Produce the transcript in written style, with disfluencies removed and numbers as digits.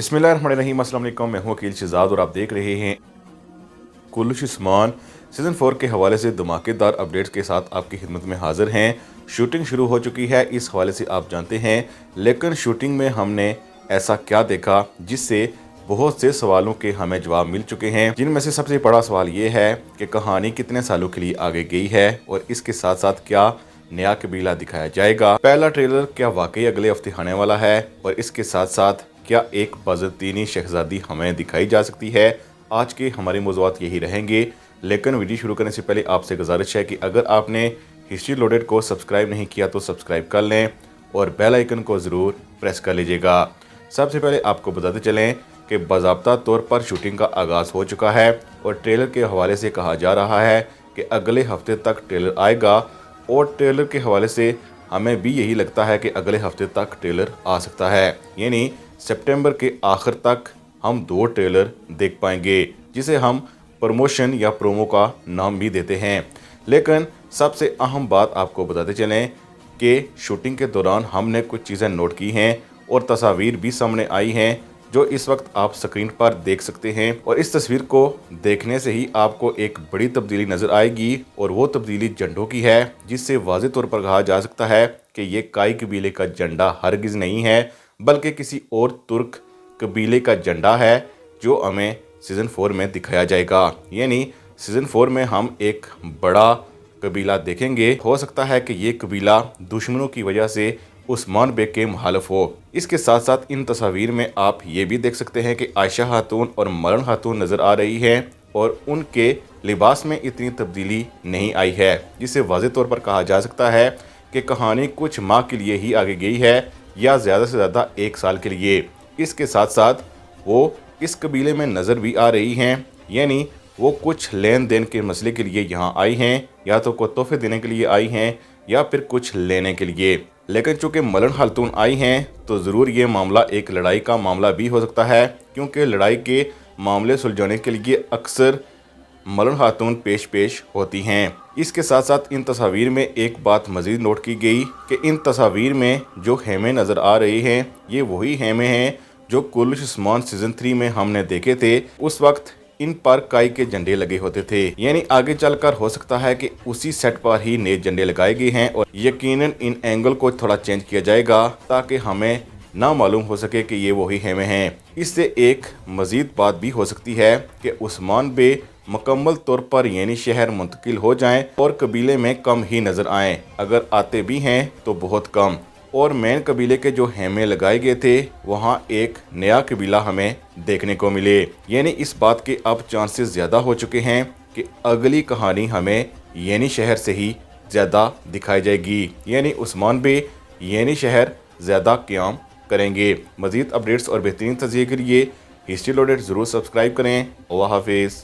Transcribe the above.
बिस्मिल्लाहिर्रहमानिर्रहीम। अस्सलाम वालेकुम। मैं हूं वकील शहजाद और आप देख रहे हैं कुल्लुश उस्मान। सीज़न 4 के हवाले से धमाकेदार अपडेट्स के साथ आपकी खिदमत में हाजिर हैं। शूटिंग शुरू हो चुकी है, इस हवाले से आप जानते हैं, लेकिन शूटिंग में हमने ऐसा क्या देखा जिससे बहुत से सवालों के हमें जवाब मिल चुके हैं, जिनमें से सबसे बड़ा सवाल ये है कि कहानी कितने सालों के लिए आगे गई है और इसके साथ साथ क्या नया कबीला दिखाया जाएगा। पहला ट्रेलर क्या वाकई अगले हफ्ते आने वाला है और इसके साथ साथ क्या एक बाज़तीनी शहजादी हमें दिखाई जा सकती है। आज के हमारे मौज़ूआत यही रहेंगे, लेकिन वीडियो शुरू करने से पहले आपसे गुजारिश है कि अगर आपने हिस्ट्री लोडेड को सब्सक्राइब नहीं किया तो सब्सक्राइब कर लें और बेल आइकन को ज़रूर प्रेस कर लीजिएगा। सबसे पहले आपको बताते चलें कि बाज़ाब्ता तौर पर शूटिंग का आगाज़ हो चुका है और ट्रेलर के हवाले से कहा जा रहा है कि अगले हफ्ते तक ट्रेलर आएगा और ट्रेलर के हवाले से हमें भी यही लगता है कि अगले हफ्ते तक ट्रेलर आ सकता है, यानी सितंबर के आखिर तक हम 2 ट्रेलर देख पाएंगे, जिसे हम प्रमोशन या प्रोमो का नाम भी देते हैं। लेकिन सबसे अहम बात आपको बताते चलें कि शूटिंग के दौरान हमने कुछ चीज़ें नोट की हैं और तस्वीर भी सामने आई हैं जो इस वक्त आप स्क्रीन पर देख सकते हैं। और इस तस्वीर को देखने से ही आपको एक बड़ी तब्दीली नज़र आएगी और वो तब्दीली झंडों की है, जिससे वाज़ेह तौर पर कहा जा सकता है कि ये काई कबीले का झंडा हरगिज़ नहीं है, बल्कि किसी और तुर्क कबीले का झंडा है जो हमें सीज़न 4 में दिखाया जाएगा। यानी सीज़न 4 में हम एक बड़ा कबीला देखेंगे। हो सकता है कि ये कबीला दुश्मनों की वजह से उस्मान बेग के मुखालिफ हो। इसके साथ साथ इन तस्वीर में आप ये भी देख सकते हैं कि आयशा खातून और मरण खातून नज़र आ रही हैं और उनके लिबास में इतनी तब्दीली नहीं आई है, जिससे वाज़ेह तौर पर कहा जा सकता है कि कहानी कुछ माह के लिए ही आगे गई है या ज़्यादा से ज़्यादा 1 साल के लिए। इसके साथ साथ वो इस कबीले में नज़र भी आ रही हैं, यानी वो कुछ लेन देन के मसले के लिए यहाँ आई हैं, या तो कोई तोहफे देने के लिए आई हैं या फिर कुछ लेने के लिए। लेकिन चूँकि मलन खातून आई हैं तो ज़रूर ये मामला एक लड़ाई का मामला भी हो सकता है, क्योंकि लड़ाई के मामले सुलझाने के लिए अक्सर मलन खातून पेश होती हैं। इसके साथ साथ इन तस्वीर में एक बात मज़ीद नोट की गई कि इन तस्वीर में जो खेमे नज़र आ रहे हैं ये वही खेमे हैं जो कुल्लुश उस्मान सीज़न 3 में हमने देखे थे। उस वक्त इन पर काई के झंडे लगे होते थे, यानी आगे चलकर हो सकता है कि उसी सेट पर ही नए झंडे लगाए गए हैं और यकीनन इन एंगल को थोड़ा चेंज किया जाएगा ताकि हमें ना मालूम हो सके कि ये वही खेमे हैं। इससे एक मज़ीद बात भी हो सकती है कि उस्मान बे मुकम्मल तौर पर यानी शहर मुंतकिल हो जाएं और कबीले में कम ही नज़र आएं, अगर आते भी हैं तो बहुत कम, और मेन कबीले के जो हेमे लगाए गए थे वहाँ एक नया कबीला हमें देखने को मिले। यानी इस बात के अब चांसेस ज़्यादा हो चुके हैं कि अगली कहानी हमें यानी शहर से ही ज़्यादा दिखाई जाएगी, यानी उस्मान बे यानी शहर ज़्यादा क़याम करेंगे। मज़ीद अपडेट्स और बेहतरीन तज़किये के लिए हिस्ट्री लोडेड ज़रूर सब्सक्राइब करें। अल्लाह हाफिज़।